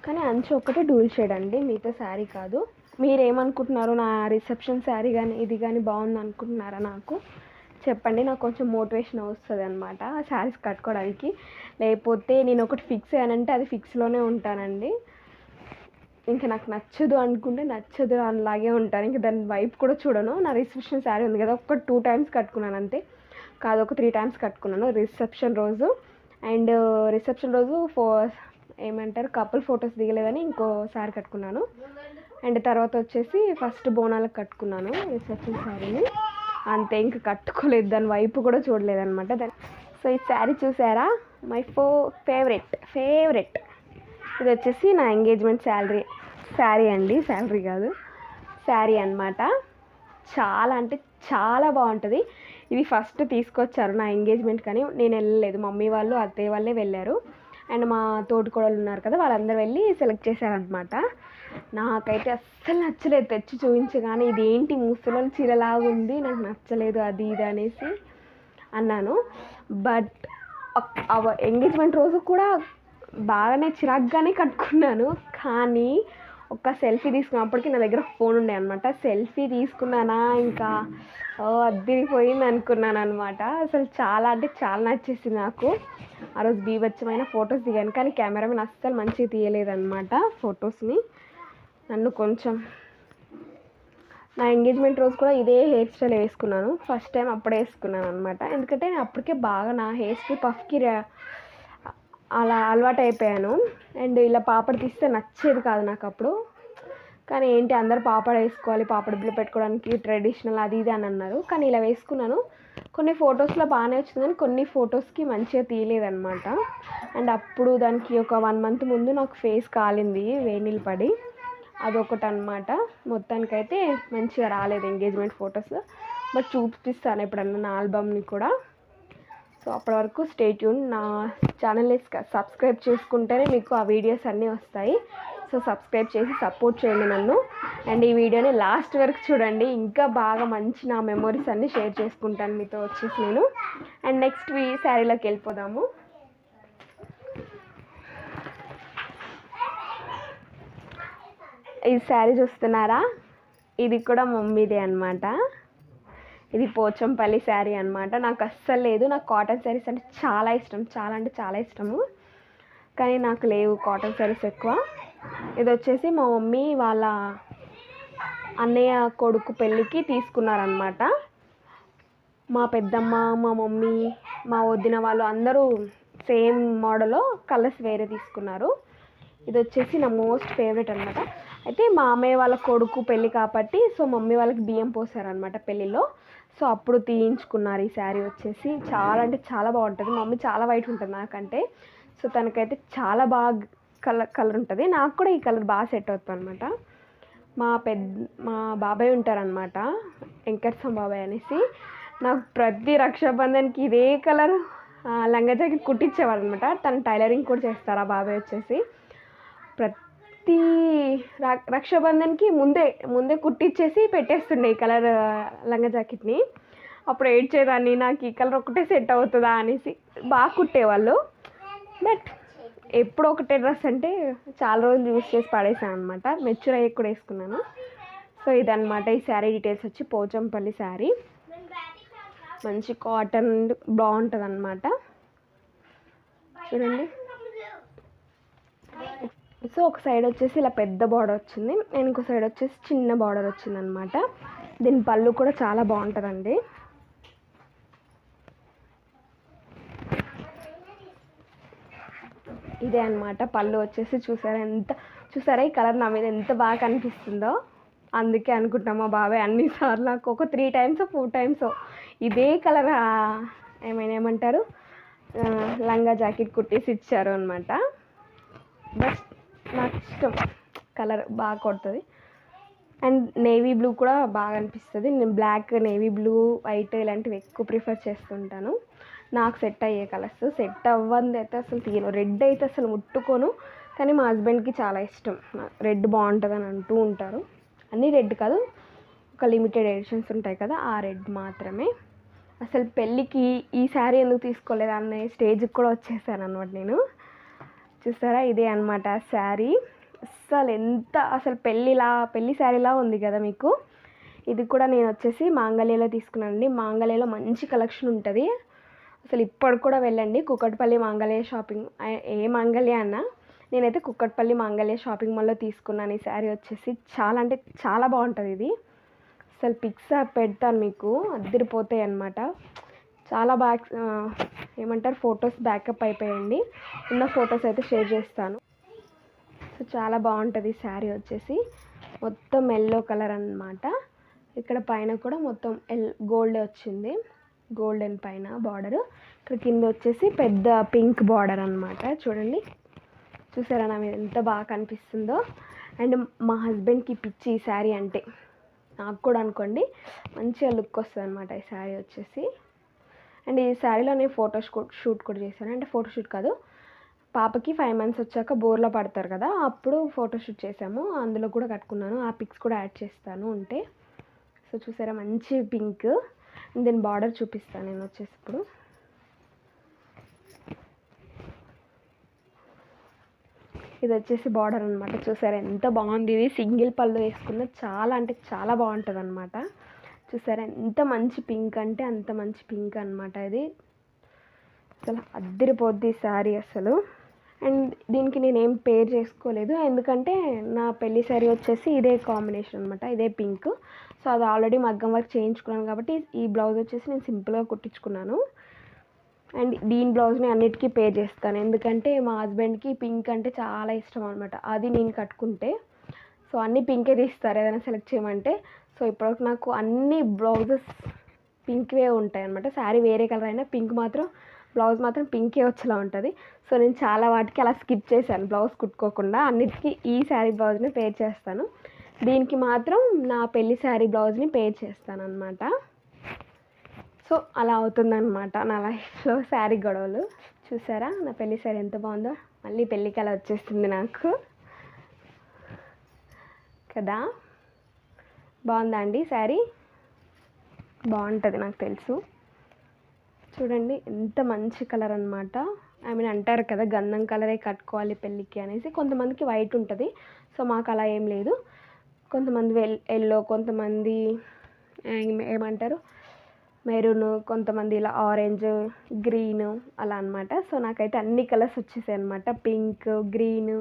కానీ అంచు ఒకటే డ్యూల్ షేడ్ అండి, మిగతా శారీ కాదు. మీరేమనుకుంటున్నారు, నా రిసెప్షన్ శారీ కానీ ఇది కానీ బాగుంది అనుకుంటున్నారా? నాకు చెప్పండి, నాకు కొంచెం మోటివేషన్ వస్తుంది అనమాట ఆ శారీస్ కట్టుకోవడానికి. లేకపోతే నేను ఒకటి ఫిక్స్ అయ్యానంటే అది ఫిక్స్లోనే ఉంటానండి. ఇంకా నాకు నచ్చదు అనుకుంటే నచ్చదు అలాగే ఉంటాను. ఇంకా దాని వైపు కూడా చూడను. నా రిసెప్షన్ శారీ ఉంది కదా, ఒక 2 టైమ్స్ కట్టుకున్నాను అంతే, కాదు ఒక 3 టైమ్స్ కట్టుకున్నాను రిసెప్షన్ రోజు. అండ్ రిసెప్షన్ రోజు ఏమంటారు కపుల్ ఫొటోస్ దిగలేదని ఇంకోసారి కట్టుకున్నాను. అండ్ తర్వాత వచ్చేసి ఫస్ట్ బోనాలకు కట్టుకున్నాను రిసెప్షన్ శారీని, అంతే, ఇంకా కట్టుకోలేదు, దాని వైపు కూడా చూడలేదన్నమాట. సో ఈ శారీ చూసారా, మై ఫేవరెట్. ఇది వచ్చేసి నా ఎంగేజ్మెంట్ శారీ అండి, శాలరీ కాదు, శారీ అన్నమాట. చాలా అంటే చాలా బాగుంటుంది. ఇది ఫస్ట్ తీసుకొచ్చారు నా ఎంగేజ్మెంట్, కానీ నేను వెళ్ళలేదు, మమ్మీ వాళ్ళు అత్తయ్య వాళ్ళే వెళ్ళారు. అండ్ మా తోటికోడలు ఉన్నారు కదా, వాళ్ళందరూ వెళ్ళి సెలెక్ట్ చేశారనమాట. నాకైతే అస్సలు నచ్చలేదు, తెచ్చి చూపించగానే ఇదేంటి ముసలోళ్ళ చీరలాగా ఉంది, నాకు నచ్చలేదు అది ఇది అనేసి అన్నాను. బట్ ఎంగేజ్మెంట్ రోజు కూడా బాగానే చిరాగ్గానే కట్టుకున్నాను. కానీ ఒక సెల్ఫీ తీసుకున్నప్పటికీ నా దగ్గర ఫోన్ ఉండే అనమాట, సెల్ఫీ తీసుకున్నానా ఇంకా అదిరిపోయింది అనుకున్నాను అనమాట. అసలు చాలా అంటే చాలా నచ్చేసింది నాకు. ఆ రోజు బీభత్సమైన ఫొటోస్ దిగాను, కానీ కెమెరామెన్ అస్సలు మంచిగా తీయలేదన్నమాట ఫొటోస్ని. నన్ను కొంచెం నా ఎంగేజ్మెంట్ రోజు కూడా ఇదే హెయిర్ స్టైల్ వేసుకున్నాను, ఫస్ట్ టైం అప్పుడే వేసుకున్నాను అనమాట. ఎందుకంటే నేను అప్పటికే బాగా నా హెయిర్స్కి పఫ్కి అలా అలవాటు అయిపోయాను. అండ్ ఇలా పాపడ తీస్తే నచ్చేది కాదు నాకు అప్పుడు, కానీ ఏంటి అందరు పాపడ వేసుకోవాలి, పాపడ బిల్ల పెట్టుకోవడానికి ట్రెడిషనల్ అది ఇది అని అన్నారు, కానీ ఇలా వేసుకున్నాను. కొన్ని ఫొటోస్లో బాగానే వచ్చింది, కానీ కొన్ని ఫొటోస్కి మంచిగా తీయలేదన్నమాట. అండ్ అప్పుడు దానికి ఒక 1 మంత్ ముందు నాకు ఫేస్ కాలింది వేడినీళ్ళు పడి, అదొకటి అనమాట. మొత్తానికైతే మంచిగా రాలేదు ఎంగేజ్మెంట్ ఫొటోస్, బట్ చూపిస్తాను ఎప్పుడన్నా నా ఆల్బమ్ని కూడా. సో అప్పటి వరకు స్టే ట్యూన్. నా ఛానల్ని సబ్స్క్రైబ్ చేసుకుంటేనే మీకు ఆ వీడియోస్ అన్నీ వస్తాయి. సో సబ్స్క్రైబ్ చేసి సపోర్ట్ చేయండి నన్ను. అండ్ ఈ వీడియోని లాస్ట్ వరకు చూడండి, ఇంకా బాగా మంచి నా మెమొరీస్ అన్నీ షేర్ చేసుకుంటాను మీతో వచ్చేసి నేను. అండ్ నెక్స్ట్ శారీలోకి వెళ్ళిపోదాము. ఈ శారీ చూస్తున్నారా, ఇది కూడా మమ్మీదే అనమాట. ఇది పోచంపల్లి శారీ అనమాట. నాకు అస్సలు లేదు, నాకు కాటన్ శారీస్ అంటే చాలా ఇష్టం, చాలా అంటే చాలా ఇష్టము, కానీ నాకు లేవు కాటన్ శారీస్ ఎక్కువ. ఇది వచ్చేసి మా మమ్మీ వాళ్ళ అన్నయ్య కొడుకు పెళ్ళికి తీసుకున్నారనమాట. మా పెద్దమ్మ, మా మమ్మీ, మా వదిన వాళ్ళు అందరూ సేమ్ మోడల్లో కలర్స్ వేరే తీసుకున్నారు. ఇది వచ్చేసి నా మోస్ట్ ఫేవరెట్ అనమాట. అయితే మా అమ్మయ్య వాళ్ళ కొడుకు పెళ్ళి కాబట్టి సో మమ్మీ వాళ్ళకి బియ్యం పోసారనమాట పెళ్ళిలో. సో అప్పుడు తీయించుకున్నారు ఈ శారీ వచ్చేసి. చాలా అంటే చాలా బాగుంటుంది. మమ్మీ చాలా వైట్ ఉంటుంది నాకంటే, సో తనకైతే చాలా బాగా కలర్ ఉంటుంది. నాకు కూడా ఈ కలర్ బాగా సెట్ అవుతుంది అనమాట. మా బాబాయ్ ఉంటారనమాట, వెంకటస్వామి బాబాయ్ అనేసి, నాకు ప్రతి రక్షాబంధన్కి ఇదే కలర్ లంగా జాకెట్ కుట్టించేవాడు అనమాట. తను టైలరింగ్ కూడా చేస్తారు ఆ బాబాయ్ వచ్చేసి. ప్రతి రక్షాబంధన్కి ముందే కుట్టించేసి పెట్టేస్తుండే ఈ కలర్ లంగా జాకెట్ని. అప్పుడు ఏడ్చేదాన్ని, నాకు ఈ కలర్ ఒకటే సెట్ అవుతుందా అనేసి. బాగా కుట్టేవాళ్ళు, బట్ ఎప్పుడు ఒకటే డ్రెస్ అంటే చాలా రోజులు యూస్ చేసి పడేసాను అనమాట. మెచ్యూర్ అయ్యి కూడా వేసుకున్నాను. సో ఇదన్నమాట ఈ శారీ డీటెయిల్స్ వచ్చి పోచంపల్లి శారీ. మంచి కాటన్ బాగుంటుంది అనమాట. చూడండి, సో ఒక సైడ్ వచ్చేసి ఇలా పెద్ద బార్డర్ వచ్చింది, నేను ఇంకో సైడ్ వచ్చేసి చిన్న బార్డర్ వచ్చింది అనమాట. దీని పళ్ళు కూడా చాలా బాగుంటుందండి. ఇదే అనమాట పళ్ళు వచ్చేసి. చూసారా ఈ కలర్ నా మీద ఎంత బాగా కనిపిస్తుందో. అందుకే అనుకుంటాం మా బాబాయ్ అన్నిసార్లు నాకు ఒక 3 టైమ్స్ 4 టైమ్స్ ఇదే కలర్ ఏమంటారు లంగా జాకెట్ కుట్టేసి ఇచ్చారు అనమాట. బట్ నాకు ఇష్టం, కలర్ బాగా కొడుతుంది. అండ్ నేవీ బ్లూ కూడా బాగా అనిపిస్తుంది. నేను బ్లాక్, నేవీ బ్లూ, వైట్ ఇలాంటివి ఎక్కువ ప్రిఫర్ చేస్తుంటాను. నాకు సెట్ అయ్యే కలర్స్. సెట్ అవ్వంది అయితే అసలు తీయను. రెడ్ అయితే అసలు ముట్టుకోను, కానీ మా హస్బెండ్కి చాలా ఇష్టం, రెడ్ బాగుంటుంది అని అంటూ ఉంటారు. అన్నీ రెడ్ కాదు, ఒక లిమిటెడ్ ఎడిషన్స్ ఉంటాయి కదా, ఆ రెడ్ మాత్రమే. అసలు పెళ్ళికి ఈ శారీ ఎందుకు తీసుకోలేదు అనే స్టేజ్కి కూడా వచ్చేసాను అనమాట నేను. చూసారా, ఇదే అనమాట శారీ. అసలు పెళ్ళి శారీలా ఉంది కదా మీకు. ఇది కూడా నేను వచ్చేసి మాంగళ్యలో తీసుకున్నానండి. మాంగళ్యలో మంచి కలెక్షన్ ఉంటుంది. అసలు ఇప్పుడు కూడా వెళ్ళండి, కూకట్పల్లి మాంగళ్య షాపింగ్, ఏ మాంగళ్య అన్నా నేనైతే కుక్కట్పల్లి మంగళ్య షాపింగ్ మాల్లో తీసుకున్నాను ఈ శారీ వచ్చేసి. చాలా అంటే చాలా బాగుంటుంది ఇది. అసలు పిక్స్ పెడతాను మీకు, అద్దరిపోతాయి అన్నమాట. చాలా బాగా ఏమంటారు ఫొటోస్ బ్యాకప్ అయిపోయండి. ఉన్న ఫొటోస్ అయితే షేర్ చేస్తాను. సో చాలా బాగుంటుంది శారీ వచ్చేసి. మొత్తం ఎల్లో కలర్ అన్నమాట. ఇక్కడ పైన కూడా మొత్తం గోల్డ్ వచ్చింది, గోల్డెన్ పైన బార్డర్. ఇక్కడ కింద వచ్చేసి పెద్ద పింక్ బార్డర్ అన్నమాట. చూడండి, చూసారా నా మీద ఎంత బాగా కనిపిస్తుందో. అండ్ మా హస్బెండ్కి పిచ్చి ఈ శారీ అంటే, నాకు కూడా అనుకోండి. మంచిగా లుక్ వస్తుంది అనమాట ఈ శారీ వచ్చేసి. అండ్ ఈ శారీలో నేను షూట్ కూడా చేశాను. అంటే ఫోటోషూట్ కాదు, పాపకి 5 months వచ్చాక బోర్లో పడతారు కదా, అప్పుడు ఫోటోషూట్ చేసాము. అందులో కూడా కట్టుకున్నాను. ఆ పిక్స్ కూడా యాడ్ చేస్తాను ఉంటే. సో చూసారా మంచి పింక్. దీని బార్డర్ చూపిస్తాను నేను వచ్చేసి ఇప్పుడు. ఇది వచ్చేసి బార్డర్ అనమాట. చూసారా ఎంత బాగుంది. ఇది సింగిల్ పళ్ళు వేసుకున్న చాలా అంటే చాలా బాగుంటుంది అనమాట. చూసారా ఎంత మంచి పింక్ అంటే అంత మంచి పింక్ అనమాట. ఇది అసలు అద్దరిపోద్ది శారీ అసలు. అండ్ దీనికి నేనేం పేర్ చేసుకోలేదు, ఎందుకంటే నా పెళ్లి శారీ వచ్చేసి ఇదే కాంబినేషన్ అనమాట, ఇదే పింక్. సో అది ఆల్రెడీ మగ్గం వర్క్ చేయించుకున్నాను కాబట్టి ఈ బ్లౌజ్ వచ్చేసి నేను సింపుల్గా కుట్టించుకున్నాను. అండ్ దీని బ్లౌజ్ని అన్నిటికీ పే చేస్తాను, ఎందుకంటే మా హస్బెండ్కి పింక్ అంటే చాలా ఇష్టం అనమాట. అది నేను కట్టుకుంటే సో అన్నీ పింకే తీస్తారు ఏదైనా సెలెక్ట్ చేయమంటే. సో ఇప్పటివరకు నాకు అన్ని బ్లౌజెస్ పింక్వే ఉంటాయి అనమాట. శారీ వేరే కలర్ అయినా పింక్ మాత్రం, బ్లౌజ్ మాత్రం పింకే వచ్చేలా ఉంటుంది. సో నేను చాలా వాటికి అలా స్కిప్ చేశాను, బ్లౌజ్ కుట్టుకోకుండా అన్నిటికీ ఈ శారీ బ్లౌజ్ని పేర్ చేస్తాను. దీనికి మాత్రం నా పెళ్లి శారీ బ్లౌజ్ని పేర్ చేస్తాను అనమాట. సో అలా అవుతుందన్నమాట నా లైఫ్లో శారీ గొడవలు. చూసారా నా పెళ్లి శారీ ఎంత బాగుందో. మళ్ళీ పెళ్ళికి అలా వచ్చేస్తుంది నాకు కదా. బాగుందా అండి శారీ? బాగుంటుంది నాకు తెలుసు. చూడండి ఎంత మంచి కలర్ అనమాట. ఐ మీన్ అంటారు కదా గంధం కలరే కట్టుకోవాలి పెళ్ళికి అనేసి. కొంతమందికి వైట్ ఉంటుంది, సో మాకు అలా ఏం లేదు. కొంతమంది ఎల్లో, కొంతమంది ఏమంటారు మెరూన్, కొంతమంది ఇలా ఆరెంజ్, గ్రీన్ అలా అనమాట. సో నాకైతే అన్ని కలర్స్ వచ్చేసాయి అనమాట. Pink, green,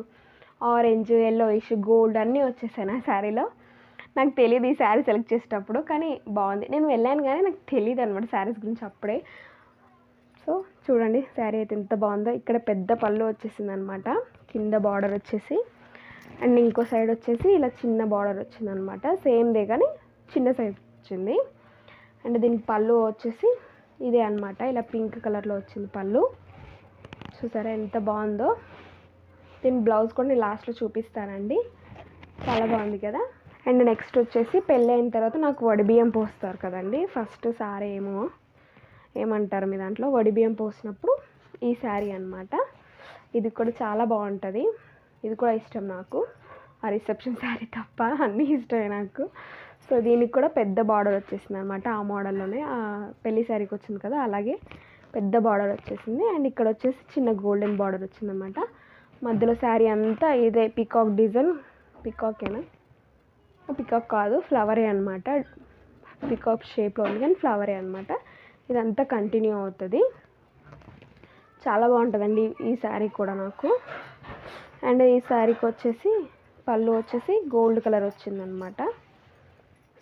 orange, yellowish, gold అన్నీ వచ్చేసాయి నా శారీలో. నాకు తెలియదు ఈ శారీ సెలెక్ట్ చేసేటప్పుడు, కానీ బాగుంది. నేను వెళ్ళాను కానీ నాకు తెలియదు అనమాట శారీస్ గురించి అప్పుడే. సో చూడండి శారీ అయితే ఎంత బాగుందో. ఇక్కడ పెద్ద పళ్ళు వచ్చేసింది అనమాట, కింద బార్డర్ వచ్చేసి. అండ్ ఇంకో సైడ్ వచ్చేసి ఇలా చిన్న బార్డర్ వచ్చింది అనమాట. సేమ్దే కానీ చిన్న సైజ్ వచ్చింది. అండ్ దీనికి పళ్ళు వచ్చేసి ఇదే అనమాట, ఇలా పింక్ కలర్లో వచ్చింది పళ్ళు. చూసారా ఎంత బాగుందో. దీని బ్లౌజ్ కూడా నేను లాస్ట్లో చూపిస్తానండి. చాలా బాగుంది కదా. అండ్ నెక్స్ట్ వచ్చేసి పెళ్ళి అయిన తర్వాత నాకు వడిబియ్యం పోస్తారు కదండి. ఫస్ట్ సారీ ఏమంటారు మీ దాంట్లో, వడిబియ్యం పోసినప్పుడు ఈ శారీ అనమాట. ఇది కూడా చాలా బాగుంటుంది, ఇది కూడా ఇష్టం నాకు. ఆ రిసెప్షన్ శారీ తప్ప అన్నీ ఇష్టమే నాకు. సో దీనికి కూడా పెద్ద బార్డర్ వచ్చేసింది అనమాట. ఆ మోడల్లోనే ఆ పెళ్లి శారీకి వచ్చింది కదా, అలాగే పెద్ద బార్డర్ వచ్చేసింది. అండ్ ఇక్కడ వచ్చేసి చిన్న గోల్డెన్ బార్డర్ వచ్చింది అనమాట. మధ్యలో శారీ అంతా ఇదే పికాక్ డిజైన్. పికాకేనా? పికాక్ కాదు, ఫ్లవరే అనమాట. పికాక్ షేప్లో ఉంది కానీ ఫ్లవరే అనమాట. ఇదంతా కంటిన్యూ అవుతుంది. చాలా బాగుంటుందండి ఈ శారీ కూడా నాకు. అండ్ ఈ శారీకి వచ్చేసి పళ్ళు వచ్చేసి గోల్డ్ కలర్ వచ్చిందనమాట.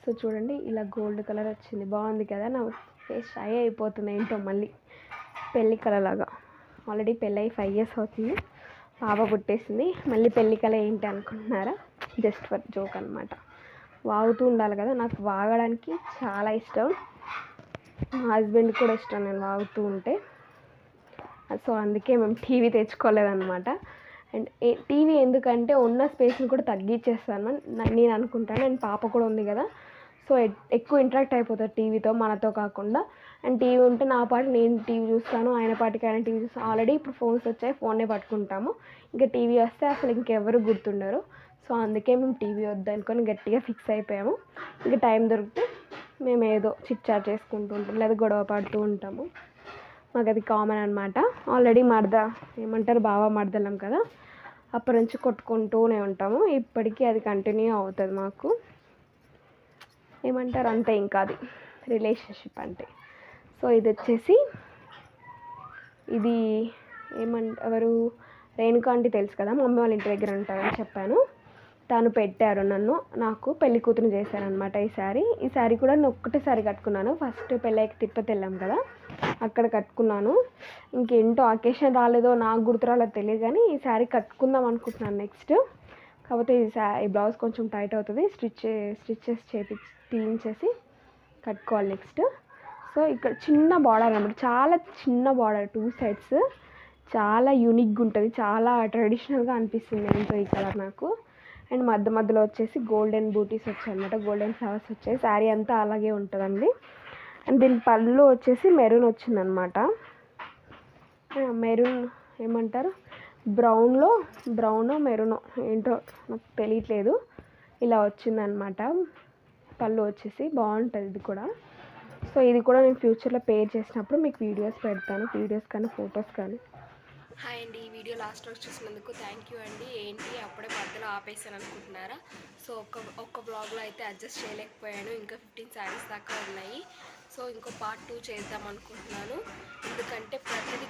సో చూడండి ఇలా గోల్డ్ కలర్ వచ్చింది, బాగుంది కదా. నా ఫేస్ షై అయిపోతుంది ఏంటో మళ్ళీ పెళ్ళి కలలాగా. ఆల్రెడీ పెళ్ళి 5 years అవుతుంది, పాప పుట్టేసింది. మళ్ళీ పెళ్ళి కల ఏంటి అనుకుంటున్నారా? జస్ట్ ఫర్ జోక్ అనమాట. వాగుతూ ఉండాలి కదా, నాకు వాగడానికి చాలా ఇష్టం. మా హస్బెండ్ కూడా ఇష్టం నేను వాగుతూ ఉంటే. సో అందుకే మేము టీవీ తెచ్చుకోలేదన్నమాట. అండ్ టీవీ ఎందుకంటే ఉన్న స్పేస్ని కూడా తగ్గించేస్తాను నేను అనుకుంటాను. అండ్ పాప కూడా ఉంది కదా, సో ఎక్కువ ఇంటరాక్ట్ అయిపోతుంది టీవీతో మనతో కాకుండా. అండ్ టీవీ ఉంటే నా పాటు నేను టీవీ చూస్తాను, ఆయన పాటికి ఆయన టీవీ చూస్తాను. ఆల్రెడీ ఇప్పుడు ఫోన్స్ వచ్చాయి, ఫోన్నే పట్టుకుంటాము. ఇంకా టీవీ వస్తే అసలు ఇంకెవరు గుర్తుండరు. సో అందుకే మేము టీవీ వద్దనుకొని గట్టిగా ఫిక్స్ అయిపోయాము. ఇంకా టైం దొరికితే మేము ఏదో చిట్ చాట్ చేసుకుంటూ ఉంటాం, లేదా గొడవ పడుతూ ఉంటాము. మాకు అది కామన్ అనమాట. ఆల్రెడీ ఏమంటారు బావ మరదలం కదా, అప్పటి నుంచి కొట్టుకుంటూనే ఉంటాము. ఇప్పటికీ అది కంటిన్యూ అవుతుంది మాకు. ఏమంటారు అంతే, ఇంకా అది రిలేషన్షిప్ అంటే. సో ఇది వచ్చేసి ఇది ఎవరు రేణుకా ఆంటీ తెలుసు కదా, మమ్మీ వాళ్ళ ఇంటి దగ్గర ఉంటారని చెప్పాను. తను పెట్టారు నన్ను, నాకు పెళ్లి కూతురు చేశారనమాట. ఈ శారీ కూడా నేను ఒక్కటేసారి కట్టుకున్నాను. ఫస్ట్ పెళ్ళైకి తిరుపతి వెళ్ళాం కదా, అక్కడ కట్టుకున్నాను. ఇంకేంటో అకేషన్ రాలేదో నాకు గుర్తు రాలేదో తెలియదు, కానీ ఈ శారీ కట్టుకుందాం అనుకుంటున్నాను నెక్స్ట్. కాకపోతే ఈ బ్లౌజ్ కొంచెం టైట్ అవుతుంది, స్టిచ్చెస్ తీయించేసి కట్టుకోవాలి నెక్స్ట్. సో ఇక్కడ చిన్న బార్డర్ అన్నమాట, చాలా చిన్న బార్డర్, 2 sides, చాలా యూనిక్గా ఉంటుంది, చాలా ట్రెడిషనల్గా అనిపిస్తుంది ఏంటో ఈ కలర్ నాకు. అండ్ మధ్యలో వచ్చేసి గోల్డెన్ బూటీస్ వచ్చాయి అనమాట, గోల్డెన్ ఫ్లవర్స్ వచ్చాయి. శారీ అంతా అలాగే ఉంటుందండి. అండ్ దీని పళ్ళు వచ్చేసి మెరూన్ వచ్చిందనమాట. మెరూన్ ఏమంటారు, బ్రౌన్ మెరూన్ ఏంటో నాకు తెలియట్లేదు, ఇలా వచ్చిందనమాట. పళ్ళు వచ్చేసి బాగుంటుంది ఇది కూడా. సో ఇది కూడా నేను ఫ్యూచర్లో పేర్ చేసినప్పుడు మీకు వీడియోస్ పెడతాను, వీడియోస్ కానీ ఫొటోస్ కానీ. హాయ్ అండి, ఈ వీడియో లాస్ట్ వరకు చూసినందుకు థ్యాంక్ యూ అండి. ఏంటి అప్పుడే మధ్యలో ఆపేసాను అనుకుంటున్నారా? సో ఒక్క బ్లాగ్లో అయితే అడ్జస్ట్ చేయలేకపోయాను, ఇంకా 15 శారీస్ దాకా ఉన్నాయి. సో ఇంకో పార్ట్ 2 చేద్దాం అనుకుంటున్నాను, ఎందుకంటే ప్రతిదీ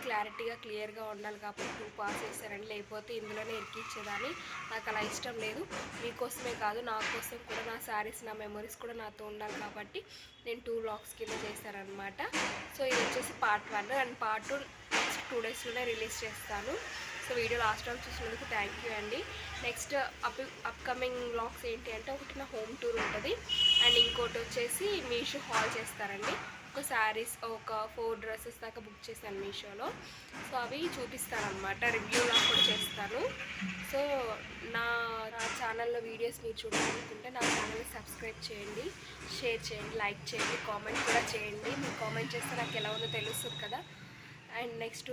క్లియర్గా ఉండాలి కాబట్టి 2 parts చేశానండి. లేకపోతే ఇందులోనే ఎక్కించేదాన్ని, నాకు అలా ఇష్టం లేదు. మీకోసమే కాదు, నా కోసం కూడా, నా శారీస్, నా మెమరీస్ కూడా నాతో ఉండాలి కాబట్టి నేను 2 vlogs కింద చేశానమాట. సో ఇది వచ్చేసి part 1 అండ్ part 2 నెక్స్ట్ 2 daysలోనే రిలీజ్ చేస్తాను. సో వీడియో లాస్ట్ వరకు చూసినందుకు థ్యాంక్ యూ అండి. నెక్స్ట్ అప్కమింగ్ వ్లాగ్స్ ఏంటి అంటే, ఒకటి నా హోమ్ టూర్ ఉంటుంది అండ్ ఇంకోటి వచ్చేసి మీషో హాల్ చేస్తారండి. ఒక శారీస్, ఒక 4 dresses దాకా బుక్ చేశాను మీషోలో. సో అవి చూపిస్తానమాట, రివ్యూలా కూడా చేస్తాను. సో నా ఛానల్లో వీడియోస్ మీరు చూడాలనుకుంటే నా ఛానల్ని సబ్స్క్రైబ్ చేయండి, షేర్ చేయండి, లైక్ చేయండి, కామెంట్ కూడా చేయండి. మీరు కామెంట్ చేస్తే నాకు ఎలా ఉందో తెలుస్తుంది కదా. అండ్ నెక్స్ట్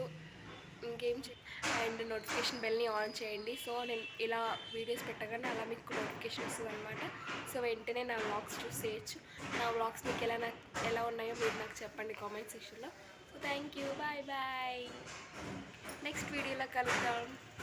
అండ్ నోటిఫికేషన్ బెల్ని ఆన్ చేయండి. సో నేను ఇలా వీడియోస్ పెట్టగానే అలా మీకు నోటిఫికేషన్ వస్తుంది అనమాట. సో వెంటనే నా వ్లాగ్స్ చూసేయచ్చు. నా వ్లాగ్స్ మీకు ఎలా ఉన్నాయో మీరు నాకు చెప్పండి కామెంట్ సెక్షన్లో. So thank you, bye bye, next వీడియోలో కలుద్దాం.